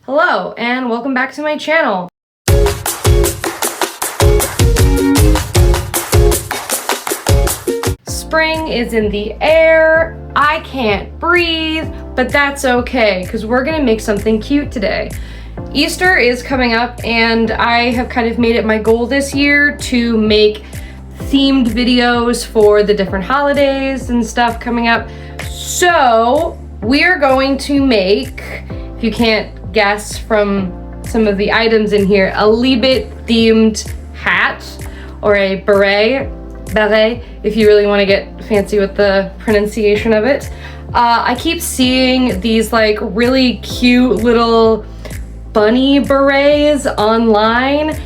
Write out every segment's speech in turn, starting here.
Hello, and welcome back to my channel. Spring is in the air. I can't breathe, but that's okay, because we're gonna make something cute today. Easter is coming up, and I have kind of made it my goal this year to make themed videos for the different holidays and stuff coming up. So we're going to make, if you can't guess from some of the items in here, a Leebit themed hat, or a beret, if you really want to get fancy with the pronunciation of it. I keep seeing these like really cute little bunny berets online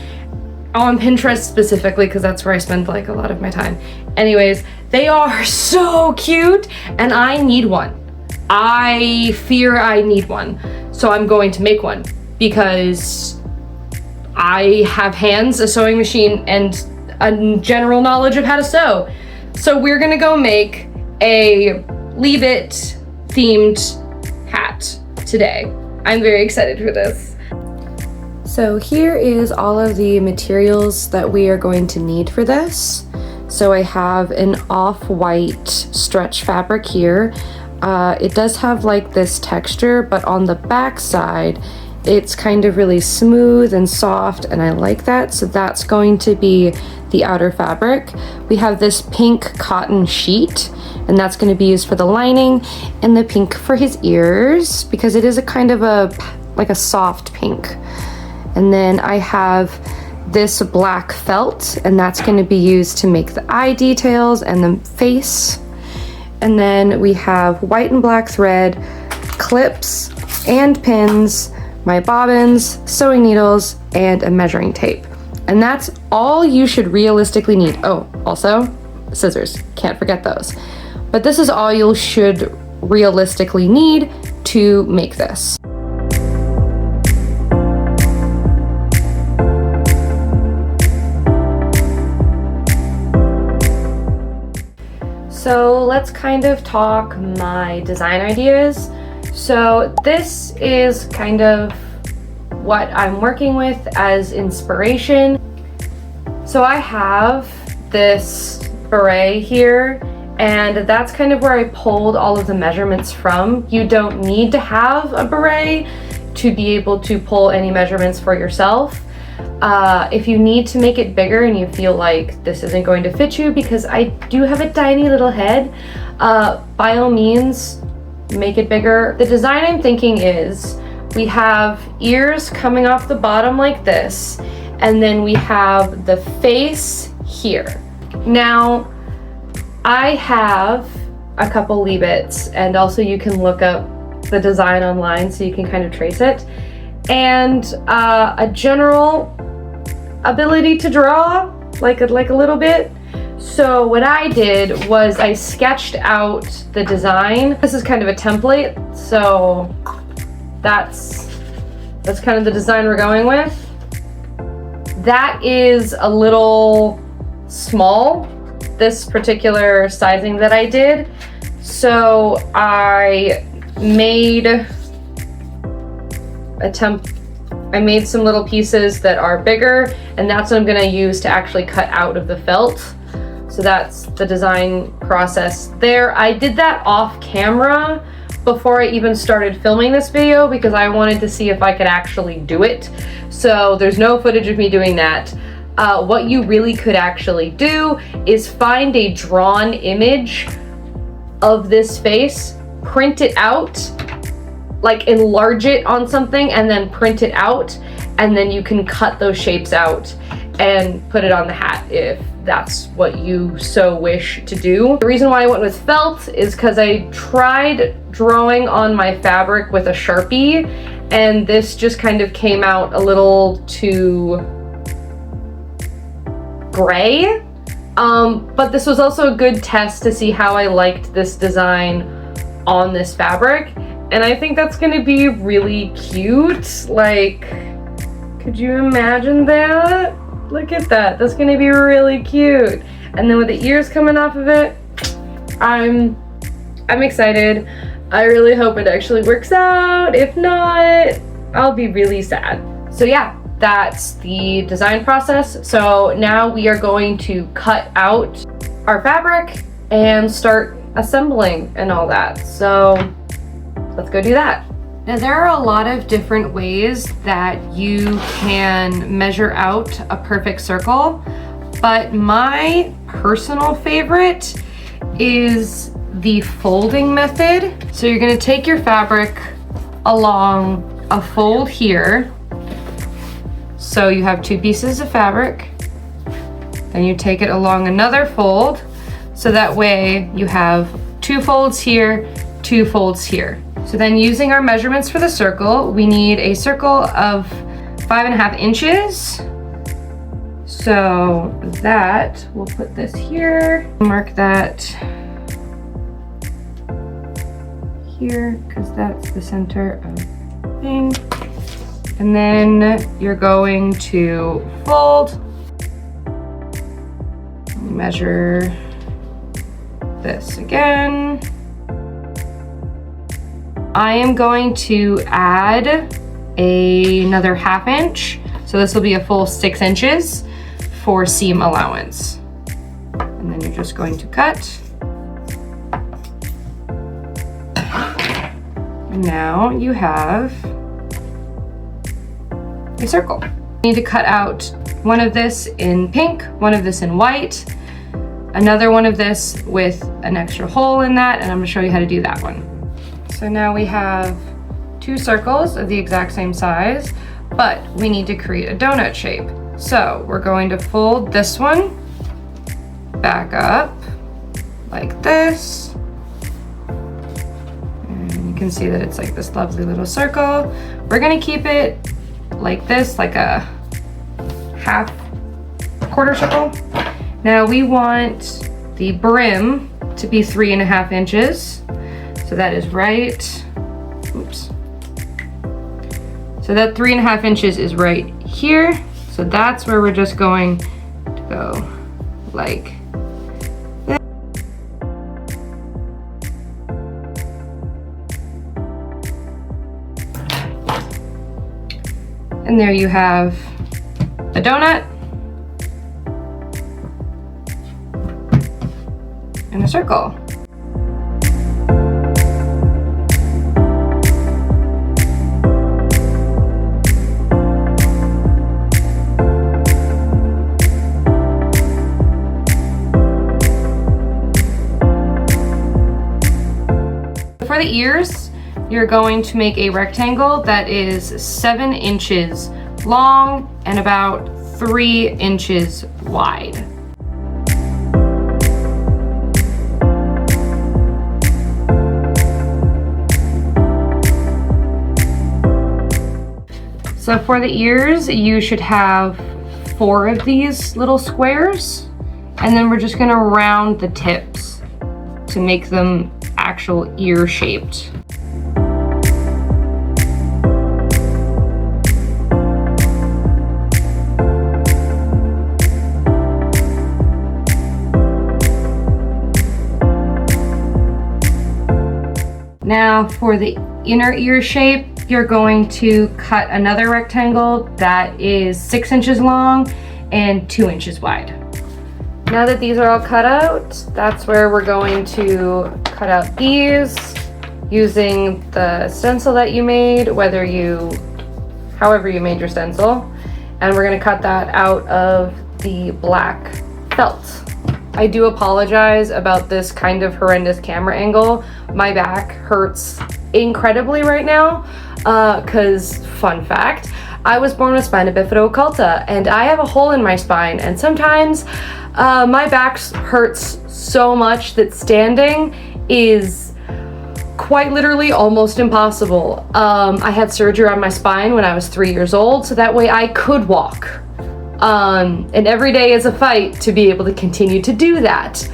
on Pinterest specifically, because that's where I spend like a lot of my time. Anyways, they are so cute and I need one. I fear I need one. So I'm going to make one because I have hands, a sewing machine, and a general knowledge of how to sew. So we're gonna go make a Leebit themed hat today. I'm very excited for this. So here is all of the materials that we are going to need for this. So I have an off-white stretch fabric here. It does have like this texture, but on the back side, it's kind of really smooth and soft, and I like that. So that's going to be the outer fabric. We have this pink cotton sheet, and that's going to be used for the lining, and the pink for his ears, because it is a kind of like a soft pink. And then I have this black felt, and that's going to be used to make the eye details and the face. And then we have white and black thread, clips and pins, my bobbins, sewing needles, and a measuring tape. And that's all you should realistically need. Oh, also scissors, can't forget those. But this is all you should realistically need to make this. So let's kind of talk my design ideas. So this is kind of what I'm working with as inspiration. So I have this beret here, and that's kind of where I pulled all of the measurements from. You don't need to have a beret to be able to pull any measurements for yourself. If you need to make it bigger and you feel like this isn't going to fit you, because I do have a tiny little head, by all means, make it bigger. The design I'm thinking is we have ears coming off the bottom like this, and then we have the face here. Now, I have a couple Leebits, and also you can look up the design online so you can kind of trace it, and a general ability to draw, like a little bit. So what I did was I sketched out the design. This is kind of a template, so that's kind of the design we're going with. That is a little small, this particular sizing that I did. So I made some little pieces that are bigger, and that's what I'm gonna use to actually cut out of the felt. So that's the design process there. I did that off camera before I even started filming this video because I wanted to see if I could actually do it. So there's no footage of me doing that. What you really could actually do is find a drawn image of this face, print it out, like enlarge it on something and then print it out, and then you can cut those shapes out and put it on the hat if that's what you so wish to do. The reason why I went with felt is because I tried drawing on my fabric with a Sharpie, and this just kind of came out a little too gray. But this was also a good test to see how I liked this design on this fabric. And I think that's gonna be really cute. Like, could you imagine that? Look at that, that's gonna be really cute. And then with the ears coming off of it, I'm excited. I really hope it actually works out. If not, I'll be really sad. So yeah, that's the design process. So now we are going to cut out our fabric and start assembling and all that. So let's go do that. Now there are a lot of different ways that you can measure out a perfect circle, but my personal favorite is the folding method. So you're gonna take your fabric along a fold here. So you have 2 pieces of fabric, then you take it along another fold, so that way you have 2 folds here, 2 folds here. So then using our measurements for the circle, we need a circle of 5.5 inches. So that, we'll put this here, mark that here, because that's the center of the thing. And then you're going to fold, measure this again. I am going to add another 1/2 inch. So this will be a full 6 inches for seam allowance. And then you're just going to cut. And now you have a circle. You need to cut out one of this in pink, one of this in white, another one of this with an extra hole in that, and I'm gonna show you how to do that one. So now we have 2 circles of the exact same size, but we need to create a donut shape. So we're going to fold this one back up like this. And you can see that it's like this lovely little circle. We're gonna keep it like this, like a quarter circle. Now we want the brim to be 3.5 inches. So that is right, oops. So that 3.5 inches is right here. So that's where we're just going to go like this. And there you have a donut and a circle. For the ears, you're going to make a rectangle that is 7 inches long and about 3 inches wide. So for the ears, you should have 4 of these little squares, and then we're just gonna round the tips to make them actual ear shaped. Now for the inner ear shape, you're going to cut another rectangle that is 6 inches long and 2 inches wide. Now that these are all cut out, that's where we're going to cut out these using the stencil that you made, however you made your stencil. And we're gonna cut that out of the black felt. I do apologize about this kind of horrendous camera angle. My back hurts incredibly right now, cause fun fact, I was born with spina bifida occulta and I have a hole in my spine, and sometimes my back hurts so much that standing is quite literally almost impossible. I had surgery on my spine when I was 3 years old, so that way I could walk. And every day is a fight to be able to continue to do that.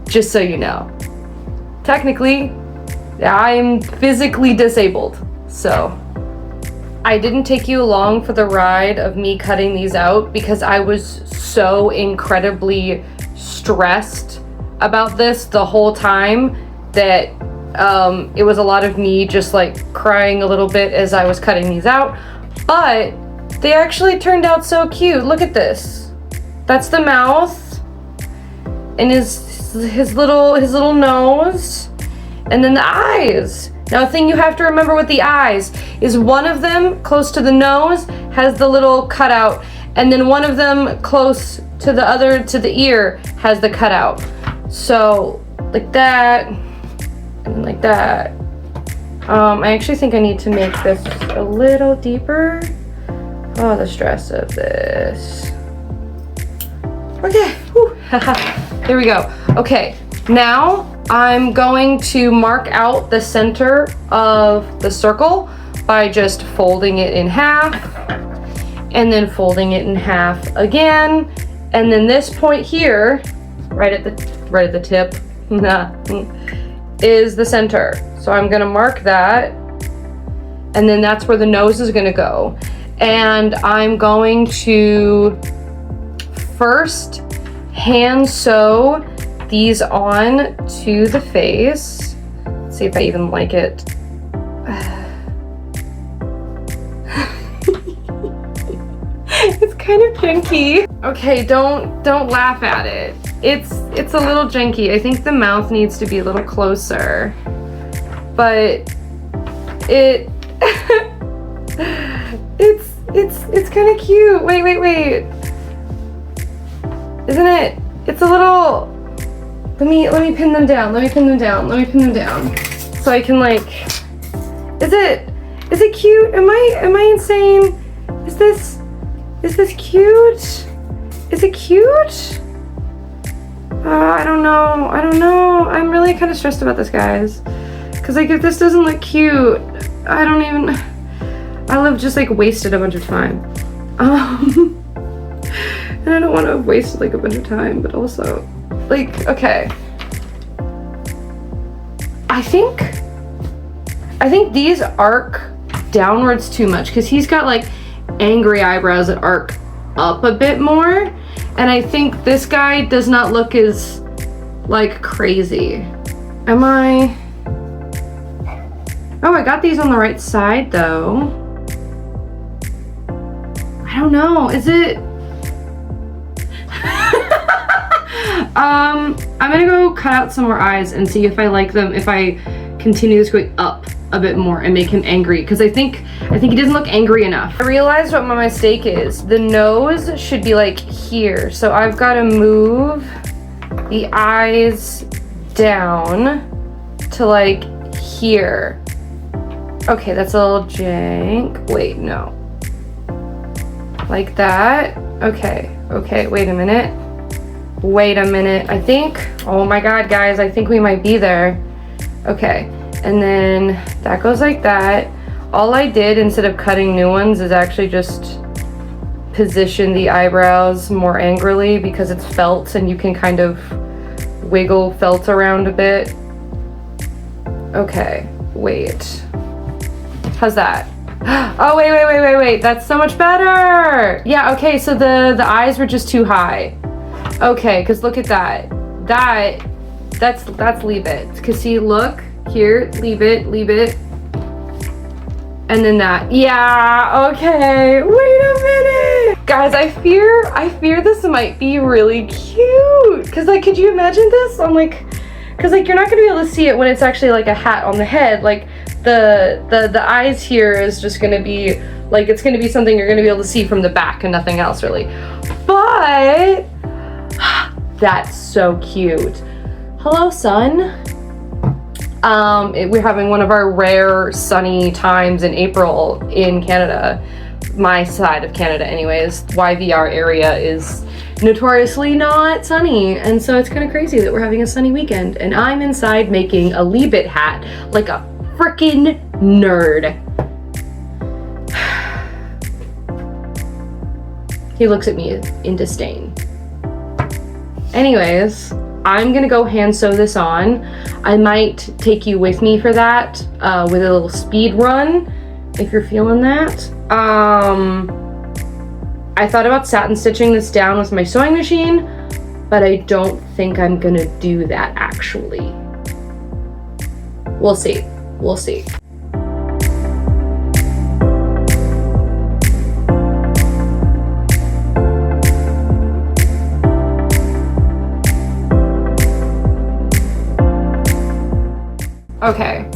Just so you know. Technically, I'm physically disabled, so. I didn't take you along for the ride of me cutting these out because I was so incredibly stressed about this the whole time that It was a lot of me just like crying a little bit as I was cutting these out, but they actually turned out so cute. Look at this. That's the mouth and his little nose, and then the eyes. Now, the thing you have to remember with the eyes is one of them close to the nose has the little cutout, and then one of them close to the ear has the cutout. So like that, and then like that. I actually think I need to make this a little deeper. Oh, the stress of this. Okay, whew. There we go. Okay, now I'm going to mark out the center of the circle by just folding it in half and then folding it in half again. And then this point here, right at the tip, is the center. So I'm gonna mark that, and then that's where the nose is gonna go. And I'm going to first hand sew these on to the face. Let's see if I even like it. It's kind of janky. Okay, don't laugh at it. It's a little janky. I think the mouth needs to be a little closer. But it it's kind of cute. Wait. Isn't it? It's a little. Let me pin them down. Let me pin them down. So I can like. Is it cute? Am I insane? Is this cute? Is it cute? I don't know. I'm really kind of stressed about this, guys. Cause like if this doesn't look cute, I'll have just like wasted a bunch of time. And I don't want to have wasted like a bunch of time, but also like, okay. I think these arc downwards too much because he's got like angry eyebrows that arc up a bit more. And I think this guy does not look as like crazy. Am I? Oh, I got these on the right side though. I don't know, is it? I'm gonna go cut out some more eyes and see if I like them, if I continue this going up a bit more and make him angry, because I think he doesn't look angry enough. I realized what my mistake is. The nose should be like here, so I've got to move the eyes down to like here. Okay, that's a little jank. Wait, no. Like that. Okay, wait a minute. I think, oh my god, guys, I think we might be there. Okay, and then that goes like that. All I did instead of cutting new ones is actually just position the eyebrows more angrily because it's felt and you can kind of wiggle felt around a bit. Okay, wait. How's that? Oh, wait. That's so much better. Yeah, okay, so the eyes were just too high. Okay, because look at that. That's Leebit. Because see, look, here, Leebit. And then that. Yeah, okay. Wait a minute. Guys, I fear this might be really cute. Because, like, could you imagine this? I'm like, because, like, you're not going to be able to see it when it's actually, like, a hat on the head. Like, the eyes here is just going to be, like, it's going to be something you're going to be able to see from the back and nothing else, really. But that's so cute. Hello, sun. We're having one of our rare sunny times in April in Canada. My side of Canada anyways. YVR area is notoriously not sunny, and so it's kind of crazy that we're having a sunny weekend and I'm inside making a Leebit hat like a freaking nerd. He looks at me in disdain. Anyways, I'm gonna go hand sew this on. I might take you with me for that, with a little speed run, if you're feeling that. I thought about satin stitching this down with my sewing machine, but I don't think I'm gonna do that actually. We'll see. We'll see. Okay.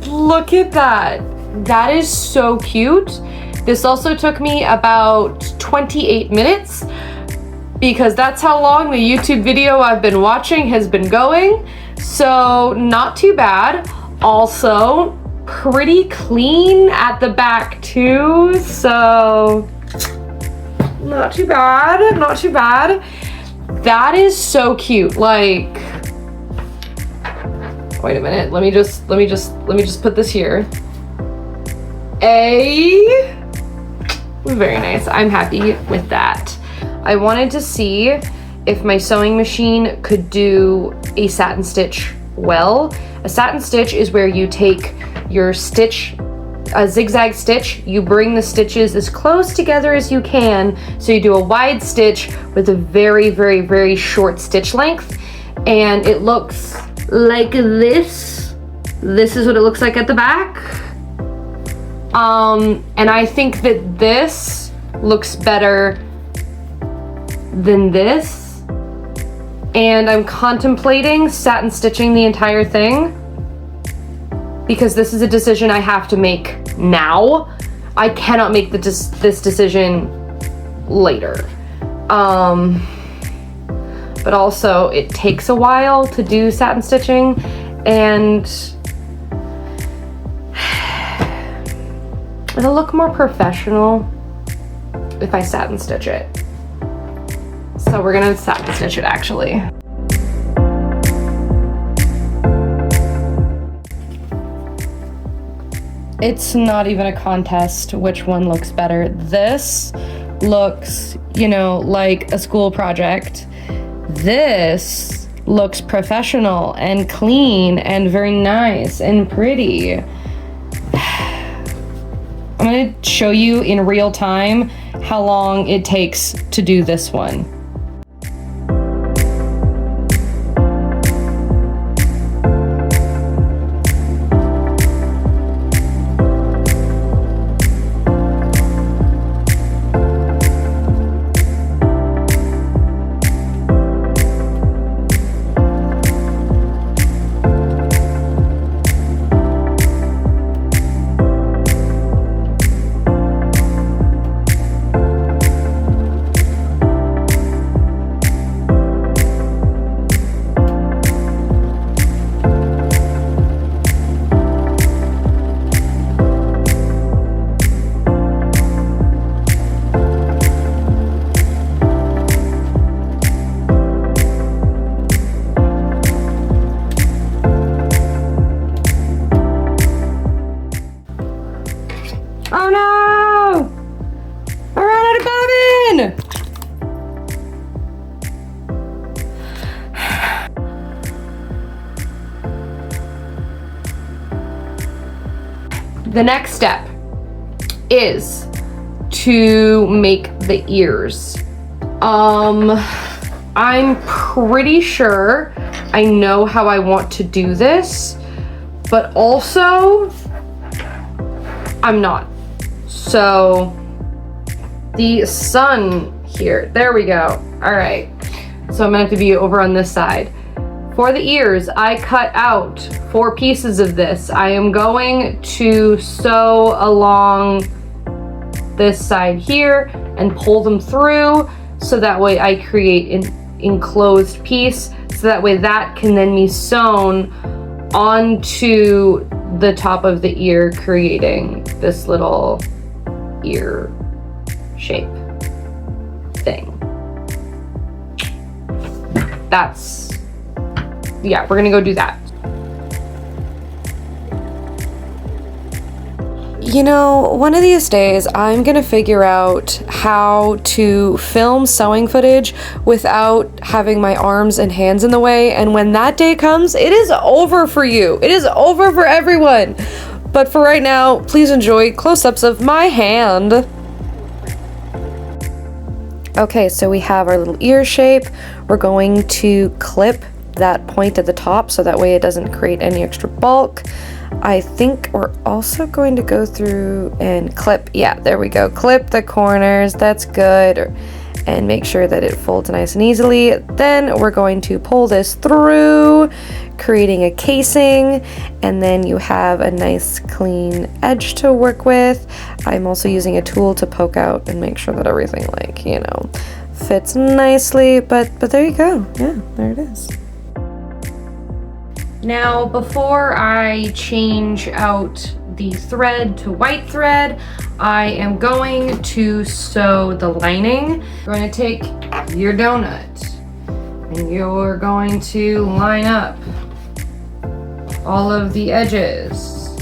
Look at that. That is so cute. This also took me about 28 minutes because that's how long the YouTube video I've been watching has been going. So not too bad. Also pretty clean at the back too. So not too bad, not too bad. That is so cute. Like, wait a minute. Let me just put this here. Very nice. I'm happy with that. I wanted to see if my sewing machine could do a satin stitch well. A satin stitch is where you take your stitch, a zigzag stitch, you bring the stitches as close together as you can. So you do a wide stitch with a very, very, very short stitch length. And it looks like this. This is what it looks like at the back. And I think that this looks better than this. And I'm contemplating satin stitching the entire thing because this is a decision I have to make now. I cannot make this decision later. But also it takes a while to do satin stitching, and it'll look more professional if I satin stitch it. So we're gonna satin stitch it actually. It's not even a contest which one looks better. This looks, you know, like a school project. This looks professional and clean and very nice and pretty. I'm gonna show you in real time how long it takes to do this one. Oh no! I ran out of bobbin! The next step is to make the ears. I'm pretty sure I know how I want to do this, but also I'm not. So the sun here, there we go. All right, so I'm gonna have to be over on this side. For the ears, I cut out 4 pieces of this. I am going to sew along this side here and pull them through so that way I create an enclosed piece, so that way that can then be sewn onto the top of the ear, creating this little ear shape thing. That's, yeah, we're gonna go do that. You know, one of these days I'm gonna figure out how to film sewing footage without having my arms and hands in the way, and when that day comes, it is over for you. It is over for everyone. But for right now, please enjoy close-ups of my hand. Okay, so we have our little ear shape. We're going to clip that point at the top so that way it doesn't create any extra bulk. I think we're also going to go through and clip, yeah, there we go, clip the corners, that's good, and make sure that it folds nice and easily. Then we're going to pull this through, creating a casing, and then you have a nice clean edge to work with. I'm also using a tool to poke out and make sure that everything, like, you know, fits nicely, but there you go. Yeah, there it is. Now, before I change out the thread to white thread, I am going to sew the lining. You're going to take your donut and you're going to line up all of the edges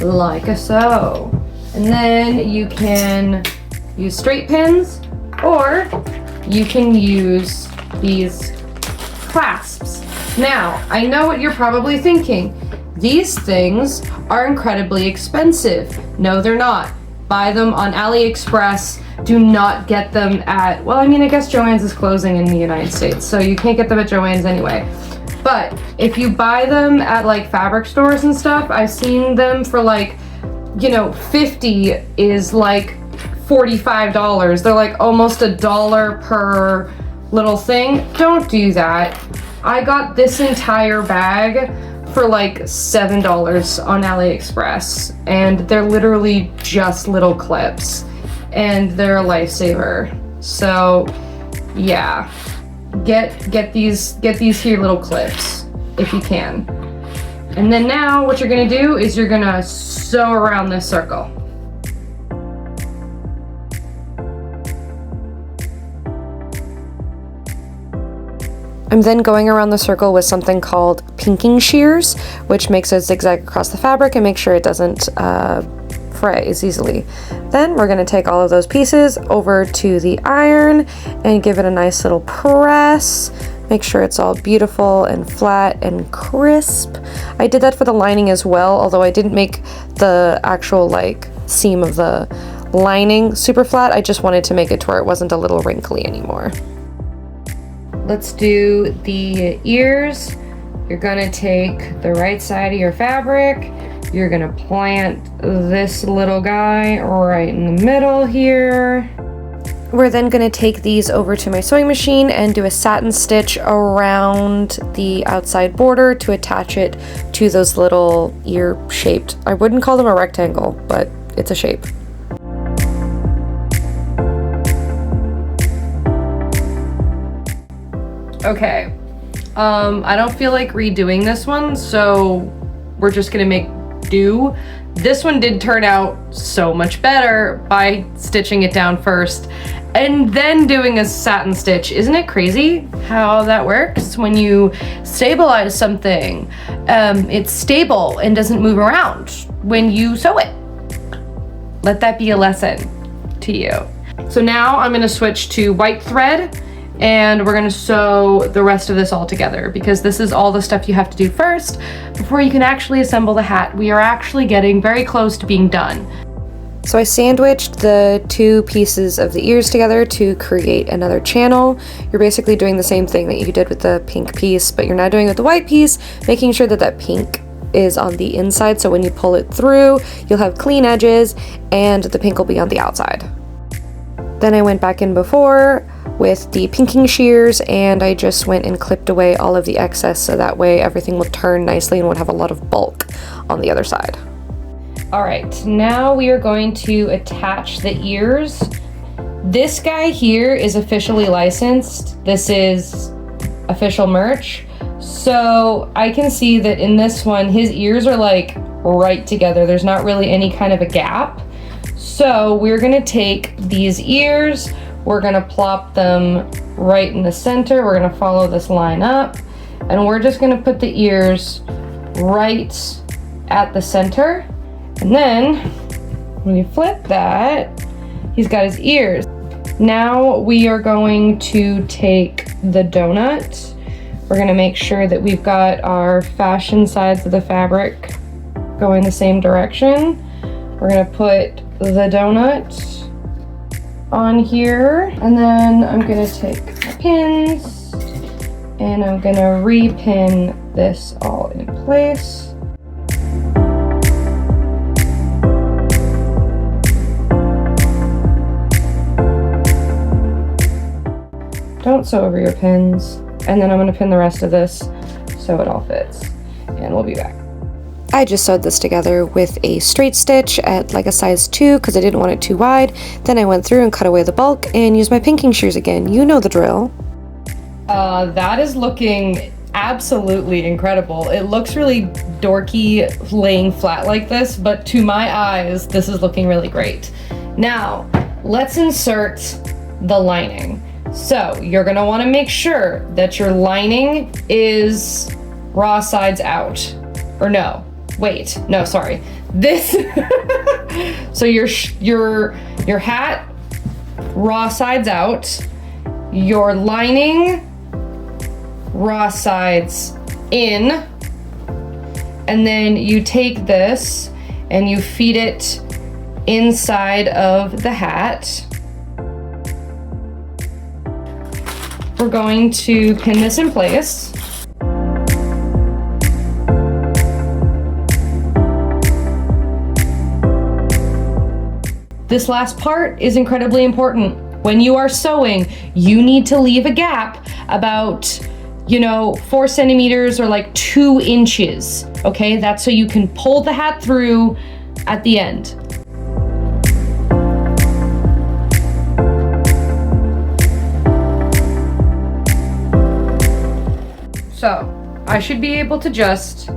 like so. And then you can use straight pins or you can use these clasps. Now, I know what you're probably thinking. These things are incredibly expensive. No, they're not. Buy them on AliExpress. Do not get them at, well, I mean, I guess Joann's is closing in the United States, so you can't get them at Joann's anyway. But if you buy them at like fabric stores and stuff, I've seen them for like, you know, 50 is like $45. They're like almost $1 per little thing. Don't do that. I got this entire bag for like $7 on AliExpress, and they're literally just little clips, and they're a lifesaver. So yeah, get these here little clips if you can. And then now what you're gonna do is you're gonna sew around this circle. I'm then going around the circle with something called pinking shears, which makes a zigzag across the fabric and makes sure it doesn't fray as easily. Then we're going to take all of those pieces over to the iron and give it a nice little press. Make sure it's all beautiful and flat and crisp. I did that for the lining as well, although I didn't make the actual like seam of the lining super flat. I just wanted to make it to where it wasn't a little wrinkly anymore. Let's do the ears. You're gonna take the right side of your fabric. You're gonna plant this little guy right in the middle here. We're then gonna take these over to my sewing machine and do a satin stitch around the outside border to attach it to those little ear shaped. I wouldn't call them a rectangle, but it's a shape. Okay, I don't feel like redoing this one, so we're just gonna make do. This one did turn out so much better by stitching it down first and then doing a satin stitch. Isn't it crazy how that works? When you stabilize something, it's stable and doesn't move around when you sew it. Let that be a lesson to you. So now I'm gonna switch to white thread, and we're gonna sew the rest of this all together because this is all the stuff you have to do first before you can actually assemble the hat. We are actually getting very close to being done. So I sandwiched the two pieces of the ears together to create another channel. You're basically doing the same thing that you did with the pink piece, but you're now doing it with the white piece, making sure that that pink is on the inside, so when you pull it through, you'll have clean edges and the pink will be on the outside. Then I went back in before with the pinking shears and I just went and clipped away all of the excess so that way everything would turn nicely and would have a lot of bulk on the other side. All right, now we are going to attach the ears. This guy here is officially licensed. This is official merch. So I can see that in this one, his ears are like right together. There's not really any kind of a gap. So we're gonna take these ears, we're gonna plop them right in the center. We're gonna follow this line up and we're just gonna put the ears right at the center. And then when you flip that, he's got his ears. Now we are going to take the donut. We're gonna make sure that we've got our fashion sides of the fabric going the same direction. We're gonna put the donut on here, and then I'm gonna take my pins And I'm gonna repin this all in place. Don't sew over your pins. And then I'm gonna pin the rest of this so it all fits. And we'll be back. I just sewed this together with a straight stitch at like a size 2 because I didn't want it too wide. Then I went through and cut away the bulk and used my pinking shears again. You know the drill. That is looking absolutely incredible. It looks really dorky laying flat like this, but to my eyes, this is looking really great. Now, let's insert the lining. So you're gonna wanna make sure that your lining is raw sides out. Or no, wait, no, sorry. This, so your hat, raw sides out, your lining, raw sides in, and then you take this and you feed it inside of the hat. We're going to pin this in place. This last part is incredibly important. When you are sewing, you need to leave a gap about, 4 centimeters or like 2 inches, okay? That's so you can pull the hat through at the end. So I should be able to just,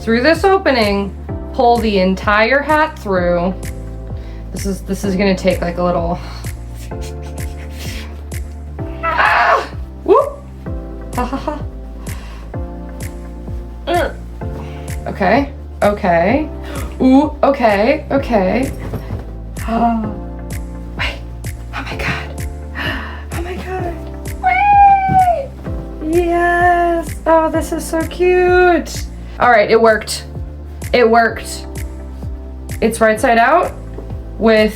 through this opening, pull the entire hat through. This is gonna take like a little, whoop, ha ha ha. Okay, okay, ooh, okay, okay. Wait, oh my God, oh my God, wait, yes, oh, this is so cute. All right, it worked, it worked. It's right side out with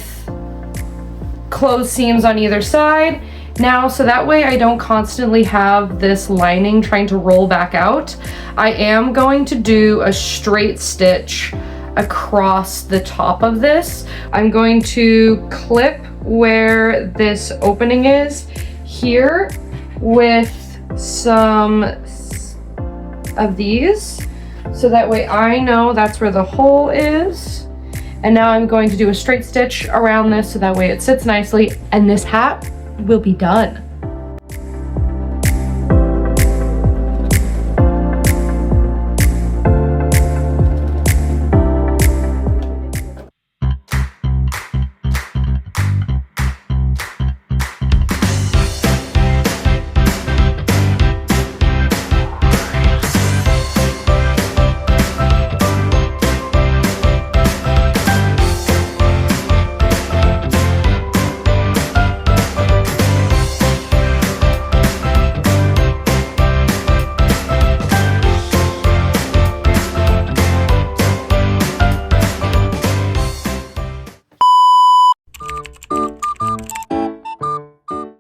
closed seams on either side. Now, so that way I don't constantly have this lining trying to roll back out, I am going to do a straight stitch across the top of this. I'm going to clip where this opening is here with some of these, so that way I know that's where the hole is. And now I'm going to do a straight stitch around this so that way it sits nicely and this hat will be done.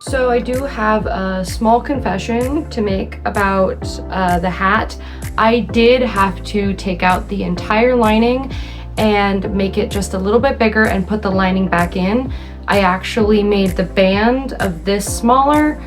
So I do have a small confession to make about the hat. I did have to take out the entire lining and make it just a little bit bigger and put the lining back in. I actually made the band of this smaller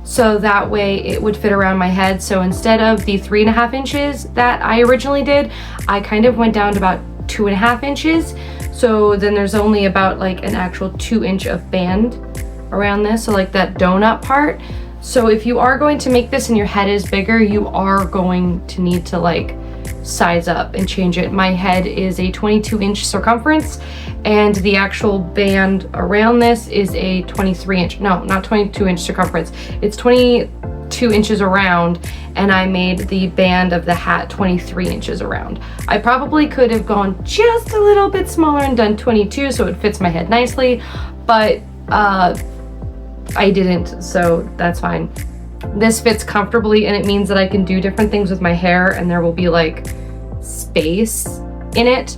so that way it would fit around my head. So instead of the 3.5 inches that I originally did, I kind of went down to about 2.5 inches. So then there's only about like an actual 2 inch of band around this, so like that donut part. So if you are going to make this and your head is bigger, you are going to need to like size up and change it. My head is a 22-inch circumference and the actual band around this is a 23-inch, no, not 22-inch circumference. It's 22 inches around and I made the band of the hat 23 inches around. I probably could have gone just a little bit smaller and done 22 so it fits my head nicely, but I didn't, so that's fine. This fits comfortably and it means that I can do different things with my hair and there will be like space in it.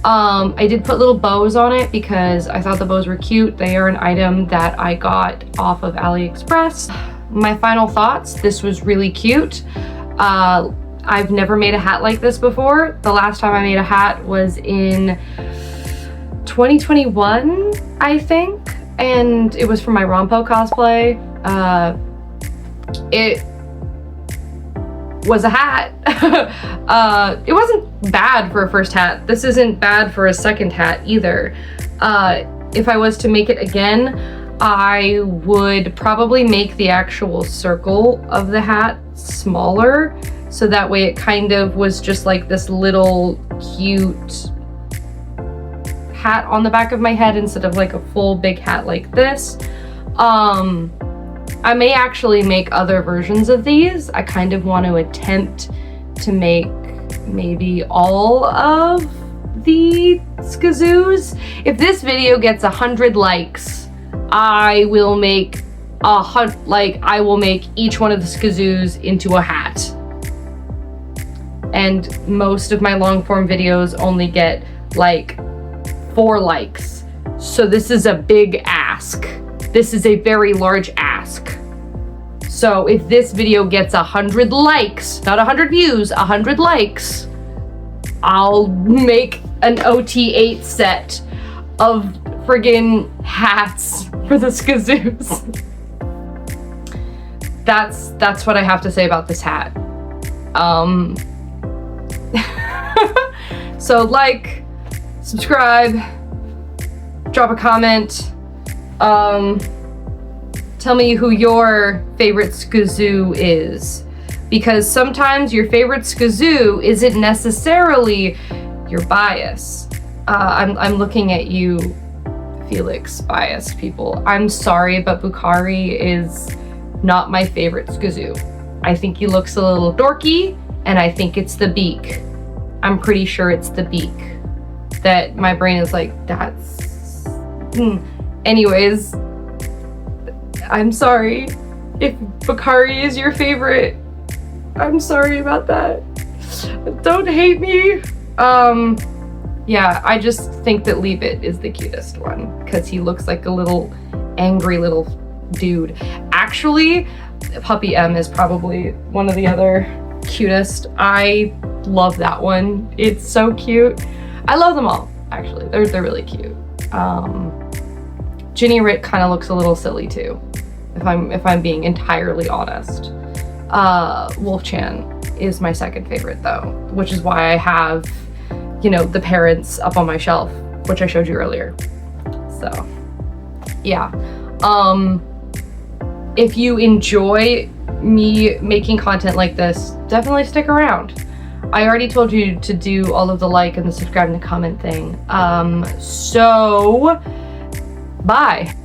I did put little bows on it because I thought the bows were cute. They are an item that I got off of AliExpress. my final thoughts. This was really cute. I've never made a hat like this before. The last time I made a hat was in 2021, I think, and it was for my Rompo cosplay. It was a hat. It wasn't bad for a first hat. This isn't bad for a second hat either. If I was to make it again, I would probably make the actual circle of the hat smaller, so that way it kind of was just like this little cute hat on the back of my head instead of like a full big hat like this. I may actually make other versions of these. I kind of want to attempt to make maybe all of the skazoos. If this video gets 100 likes, I will make I will make each one of the skazoos into a hat. And most of my long form videos only get like 4 likes. So this is a big ask. This is a very large ask. So if this video gets 100 likes, not 100 views, 100 likes, I'll make an OT8 set of friggin' hats for the skazoos. That's what I have to say about this hat. So like, subscribe, drop a comment, tell me who your favorite skazoo is, because sometimes your favorite skazoo isn't necessarily your bias. I'm looking at you, Felix biased people. I'm sorry, but Bukari is not my favorite skazoo. I think he looks a little dorky, and I think it's the beak. I'm pretty sure it's the beak that my brain is like, that's... Anyways, I'm sorry if Bukari is your favorite. I'm sorry about that. Don't hate me. Yeah, I just think that Leebit is the cutest one because he looks like a little angry little dude. Actually, Puppy M is probably one of the other cutest. I love that one. It's so cute. I love them all, actually. They're really cute. Ginny Rick kind of looks a little silly too, if I'm being entirely honest. Wolf-chan is my second favorite though, which is why I have, you know, the parents up on my shelf, which I showed you earlier. So, yeah. If you enjoy me making content like this, definitely stick around. I already told you to do all of the like and the subscribe and the comment thing. So, bye.